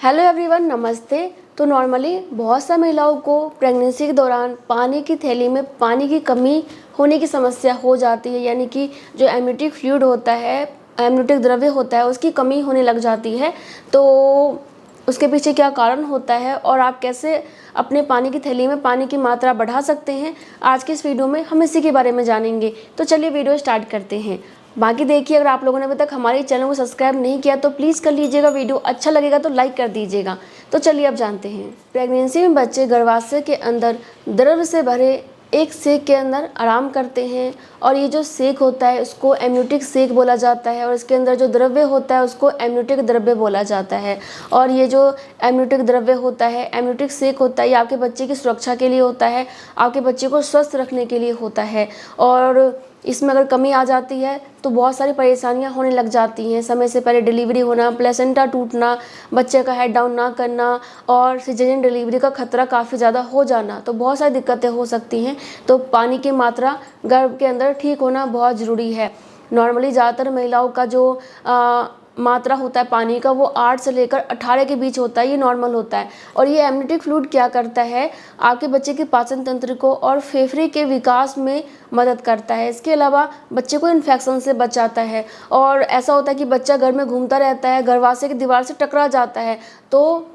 Hello everyone, नमस्ते। तो normally बहुत सा महिलाओं को प्रेगनेंसी के दौरान पानी की थैली में पानी की कमी होने की समस्या हो जाती है, यानी कि जो एमनियोटिक फ्लूइड होता है, एमनियोटिक द्रव्य होता है, उसकी कमी होने लग जाती है। तो उसके पीछे क्या कारण होता है और आप कैसे अपने पानी की थैली में पानी की मात्रा बढ़ा सकते हैं, आज के इस वीडियो में हम इसी के बारे में जानेंगे। तो चलिए वीडियो स्टार्ट करते हैं। बाकी देखिए, अगर आप लोगों ने अभी तक हमारे चैनल को सब्सक्राइब नहीं किया तो प्लीज़ कर लीजिएगा। वीडियो अच्छा लगेगा तो लाइक कर दीजिएगा। तो चलिए अब जानते हैं। प्रेगनेंसी में बच्चे गर्भाशय के अंदर द्रव्य से भरे एक सेक के अंदर आराम करते हैं और ये जो सेक होता है उसको एमनियोटिक सेक बोला जाता है और इसके अंदर जो द्रव्य होता है उसको एमनियोटिक द्रव्य बोला जाता है। और ये जो एमनियोटिक द्रव्य होता है, एमनियोटिक सेक होता है, ये आपके बच्चे की सुरक्षा के लिए होता है, आपके बच्चे को स्वस्थ रखने के लिए होता है। और इसमें अगर कमी आ जाती है तो बहुत सारी परेशानियां होने लग जाती हैं। समय से पहले डिलीवरी होना, प्लेसेंटा टूटना, बच्चे का हेड डाउन ना करना और सिजेरियन डिलीवरी का खतरा काफ़ी ज़्यादा हो जाना, तो बहुत सारी दिक्कतें हो सकती हैं। तो पानी की मात्रा गर्भ के अंदर ठीक होना बहुत ज़रूरी है। नॉर्मली ज़्यादातर महिलाओं का जो मात्रा होता है पानी का, वो 8 से लेकर 18 के बीच होता है, ये नॉर्मल होता है। और ये एमनियोटिक फ्लूइड क्या करता है, आपके बच्चे के पाचन तंत्र को और फेफड़े के विकास में मदद करता है। इसके अलावा बच्चे को इन्फेक्शन से बचाता है। और ऐसा होता है कि बच्चा घर में घूमता रहता है, गर्भाशय की दीवार से टकरा जाता है, तो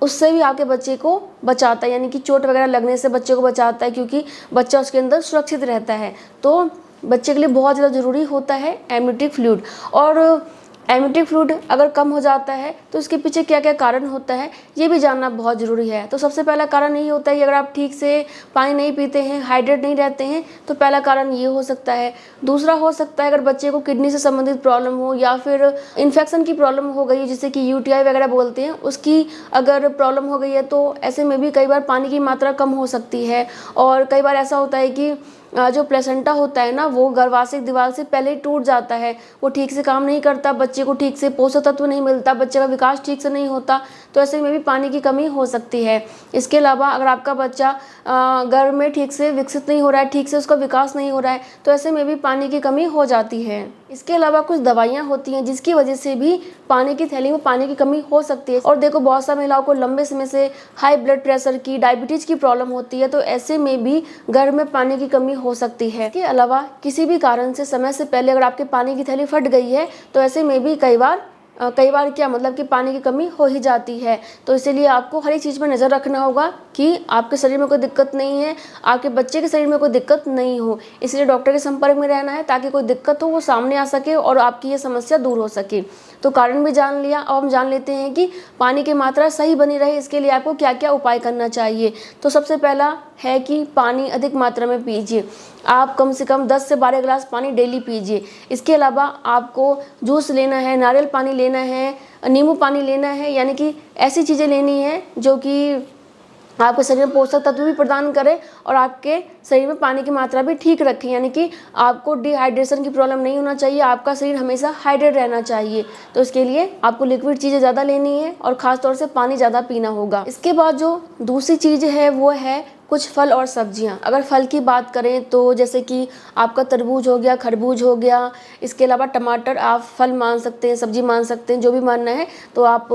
उससे भी आपके बच्चे को बचाता है, यानी कि चोट वगैरह लगने से बच्चे को बचाता है, क्योंकि बच्चा उसके अंदर सुरक्षित रहता है। तो बच्चे के लिए बहुत ज़्यादा ज़रूरी होता है एमनियोटिक फ्लूइड। और एमनियोटिक फ्लूइड अगर कम हो जाता है तो इसके पीछे क्या क्या कारण होता है, ये भी जानना बहुत ज़रूरी है। तो सबसे पहला कारण यही होता है कि अगर आप ठीक से पानी नहीं पीते हैं, हाइड्रेट नहीं रहते हैं, तो पहला कारण ये हो सकता है। दूसरा हो सकता है अगर बच्चे को किडनी से संबंधित प्रॉब्लम हो या फिर इन्फेक्शन की प्रॉब्लम हो गई, जिसे कि यूटीआई वगैरह बोलते हैं, उसकी अगर प्रॉब्लम हो गई है तो ऐसे में भी कई बार पानी की मात्रा कम हो सकती है। और कई बार ऐसा होता है कि जो प्लेसेंटा होता है ना, वो गर्भाशय दीवार से पहले ही टूट जाता है, वो ठीक से काम नहीं करता, बच्चे को ठीक से पोषक तत्व नहीं मिलता, बच्चे का विकास ठीक से नहीं होता, तो ऐसे में भी पानी की कमी हो सकती है। इसके अलावा अगर आपका बच्चा गर्भ में ठीक से विकसित नहीं हो रहा है, ठीक से उसका विकास नहीं हो रहा है, तो ऐसे में भी पानी की कमी हो जाती है। इसके अलावा कुछ दवाइयाँ होती हैं जिसकी वजह से भी पानी की थैली में पानी की कमी हो सकती है। और देखो, बहुत सारी महिलाओं को लंबे समय से हाई ब्लड प्रेशर की, डायबिटीज़ की प्रॉब्लम होती है, तो ऐसे में भी गर्भ में पानी की कमी हो सकती है। इसके अलावा किसी भी कारण से समय से पहले अगर आपके पानी की थैली फट गई है तो ऐसे में भी कई बार क्या मतलब कि पानी की कमी हो ही जाती है। तो इसीलिए आपको हर एक चीज़ पर नज़र रखना होगा कि आपके शरीर में कोई दिक्कत नहीं है, आपके बच्चे के शरीर में कोई दिक्कत नहीं हो। इसलिए डॉक्टर के संपर्क में रहना है ताकि कोई दिक्कत हो वो सामने आ सके और आपकी ये समस्या दूर हो सके। तो कारण भी जान लिया, अब हम जान लेते हैं कि पानी की मात्रा सही बनी रहे, इसके लिए आपको क्या क्या उपाय करना चाहिए। तो सबसे पहला है कि पानी अधिक मात्रा में पीजिए। आप कम से कम 10 से 12 गिलास पानी डेली पीजिए। इसके अलावा आपको जूस लेना है, नारियल पानी लेना है, नींबू पानी लेना है, यानी कि ऐसी चीज़ें लेनी है जो कि आपके शरीर में पोषक तत्व भी प्रदान करें और आपके शरीर में पानी की मात्रा भी ठीक रखें, यानी कि आपको डिहाइड्रेशन की प्रॉब्लम नहीं होना चाहिए, आपका शरीर हमेशा हाइड्रेट रहना चाहिए। तो इसके लिए आपको लिक्विड चीज़ें ज़्यादा लेनी है और ख़ासतौर से पानी ज़्यादा पीना होगा। इसके बाद जो दूसरी चीज़ है वो है कुछ फल और सब्जियां। अगर फल की बात करें तो जैसे कि आपका तरबूज हो गया, खरबूज हो गया, इसके अलावा टमाटर आप फल मान सकते हैं, सब्जी मान सकते हैं, जो भी मानना है तो आप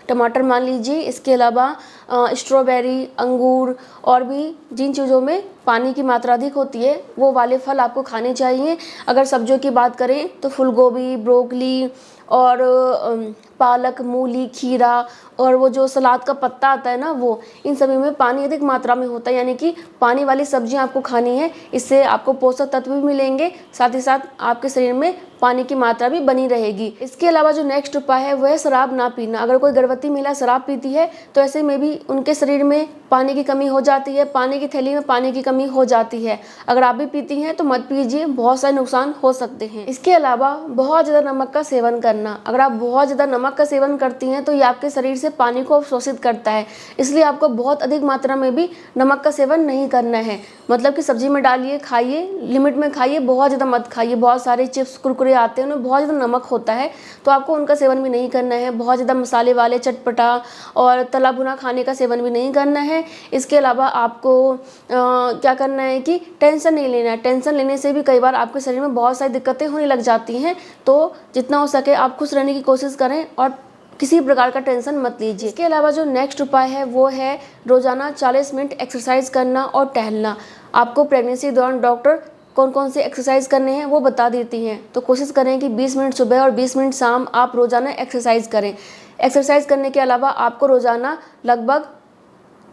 टमाटर मान लीजिए। इसके अलावा स्ट्रॉबेरी, अंगूर और भी जिन चीज़ों में पानी की मात्रा अधिक होती है वो वाले फल आपको खाने चाहिए। अगर सब्जियों की बात करें तो फूलगोभी, ब्रोकली और पालक, मूली, खीरा और वो जो सलाद का पत्ता आता है ना, वो इन सभी में पानी अधिक मात्रा में होता है, यानी कि पानी वाली सब्जियां आपको खानी है। इससे आपको पोषक तत्व भी मिलेंगे, साथ ही साथ आपके शरीर में पानी की मात्रा भी बनी रहेगी। इसके अलावा जो नेक्स्ट उपाय है वह है शराब ना पीना। अगर कोई गर्भवती महिला शराब पीती है तो ऐसे में भी उनके शरीर में पानी की कमी हो जाती है, पानी की थैली में पानी की कमी हो जाती है। अगर आप भी पीती हैं तो मत पीजिए, बहुत सारे नुकसान हो सकते हैं। इसके अलावा बहुत ज़्यादा नमक का सेवन करना। अगर आप बहुत ज़्यादा नमक का सेवन करती हैं तो ये आपके शरीर से पानी को अवशोषित करता है, इसलिए आपको बहुत अधिक मात्रा में भी नमक का सेवन नहीं करना है। मतलब कि सब्जी में डालिए, खाइए, लिमिट में खाइए, बहुत ज़्यादा मत खाइए। बहुत सारे चिप्स, कुरकुरे आते हैं, उनमें बहुत ज़्यादा नमक होता है, तो आपको उनका सेवन भी नहीं करना है। बहुत ज़्यादा मसाले वाले, चटपटा और तला भुना खाने का सेवन भी नहीं करना है। इसके अलावा आपको क्या करना है कि टेंशन नहीं लेना है। टेंशन लेने से भी कई बार आपके शरीर में बहुत सारी दिक्कतें होने लग जाती हैं। तो जितना हो सके आप खुश रहने की कोशिश करें और किसी प्रकार का टेंशन मत लीजिए। इसके अलावा जो नेक्स्ट उपाय है वो है रोज़ाना 40 मिनट एक्सरसाइज करना और टहलना। आपको प्रेगनेंसी के दौरान डॉक्टर कौन कौन से एक्सरसाइज करने हैं वो बता देती हैं, तो कोशिश करें कि 20 मिनट सुबह और 20 मिनट शाम आप रोज़ाना एक्सरसाइज करें। एक्सरसाइज करने के अलावा आपको रोज़ाना लगभग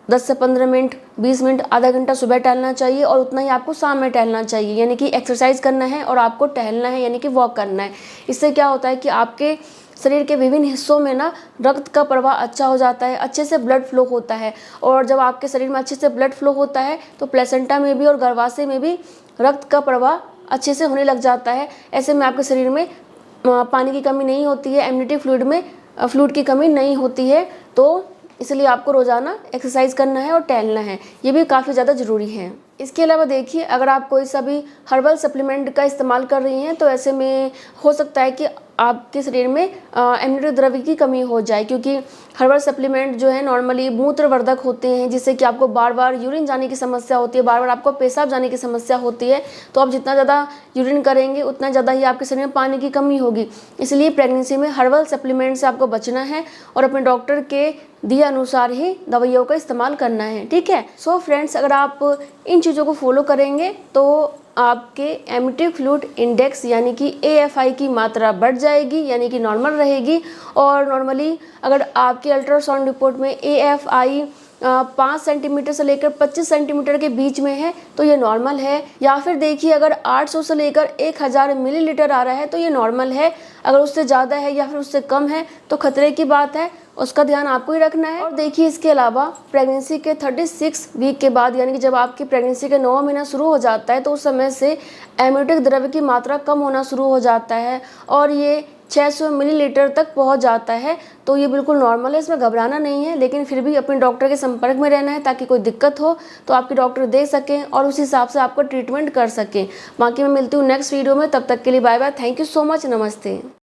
10 से 15 मिनट, 20 मिनट, आधा घंटा सुबह टहलना चाहिए और उतना ही आपको शाम में टहलना चाहिए। यानी कि एक्सरसाइज करना है और आपको टहलना है, यानी कि वॉक करना है। इससे क्या होता है कि आपके शरीर के विभिन्न हिस्सों में ना रक्त का प्रवाह अच्छा हो जाता है, अच्छे से ब्लड फ्लो होता है। और जब आपके शरीर में अच्छे से ब्लड फ्लो होता है तो प्लेसेंटा में भी और गर्भाशय में भी रक्त का प्रवाह अच्छे से होने लग जाता है। ऐसे में आपके शरीर में पानी की कमी नहीं होती है, एमनियोटिक फ्लूइड में फ्लूइड की कमी नहीं होती है। तो इसलिए आपको रोज़ाना एक्सरसाइज करना है और टहलना है, ये भी काफ़ी ज़्यादा ज़रूरी है। इसके अलावा देखिए, अगर आप कोई सा भी हर्बल सप्लीमेंट का इस्तेमाल कर रही हैं तो ऐसे में हो सकता है कि आपके शरीर में एमनियोटिक द्रव्य की कमी हो जाए, क्योंकि हर्बल सप्लीमेंट जो है नॉर्मली मूत्रवर्धक होते हैं, जिससे कि आपको बार बार यूरिन जाने की समस्या होती है, बार बार आपको पेशाब जाने की समस्या होती है। तो आप जितना ज़्यादा यूरिन करेंगे उतना ज़्यादा ही आपके शरीर में पानी की कमी होगी। इसलिए प्रेगनेंसी में हर्बल सप्लीमेंट से आपको बचना है और अपने डॉक्टर के दिए अनुसार ही दवाइयों का इस्तेमाल करना है, ठीक है। सो फ्रेंड्स, अगर आप इन चीज़ों को फॉलो करेंगे तो आपके एमनियोटिक फ्लूइड इंडेक्स यानी कि AFI की मात्रा बढ़ जाएगी, यानी कि नॉर्मल रहेगी। और नॉर्मली अगर आपके अल्ट्रासाउंड रिपोर्ट में AFI 5 सेंटीमीटर से लेकर 25 सेंटीमीटर के बीच में है तो ये नॉर्मल है। या फिर देखिए, अगर 800 से लेकर 1000 मिलीलीटर आ रहा है तो ये नॉर्मल है। अगर उससे ज़्यादा है या फिर उससे कम है तो खतरे की बात है, उसका ध्यान आपको ही रखना है। और देखिए, इसके अलावा प्रेगनेंसी के 36 वीक के बाद, यानी कि जब आपकी प्रेगनेंसी का 9वां महीना शुरू हो जाता है तो उस समय से एमनियोटिक द्रव्य की मात्रा कम होना शुरू हो जाता है और ये 600 मिलीलीटर तक पहुंच जाता है। तो ये बिल्कुल नॉर्मल है, इसमें घबराना नहीं है, लेकिन फिर भी अपने डॉक्टर के संपर्क में रहना है ताकि कोई दिक्कत हो तो आपके डॉक्टर देख सकें और उस हिसाब से आपको ट्रीटमेंट कर सकें। बाकी मैं मिलती हूँ नेक्स्ट वीडियो में, तब तक के लिए bye bye, thank you so much, नमस्ते।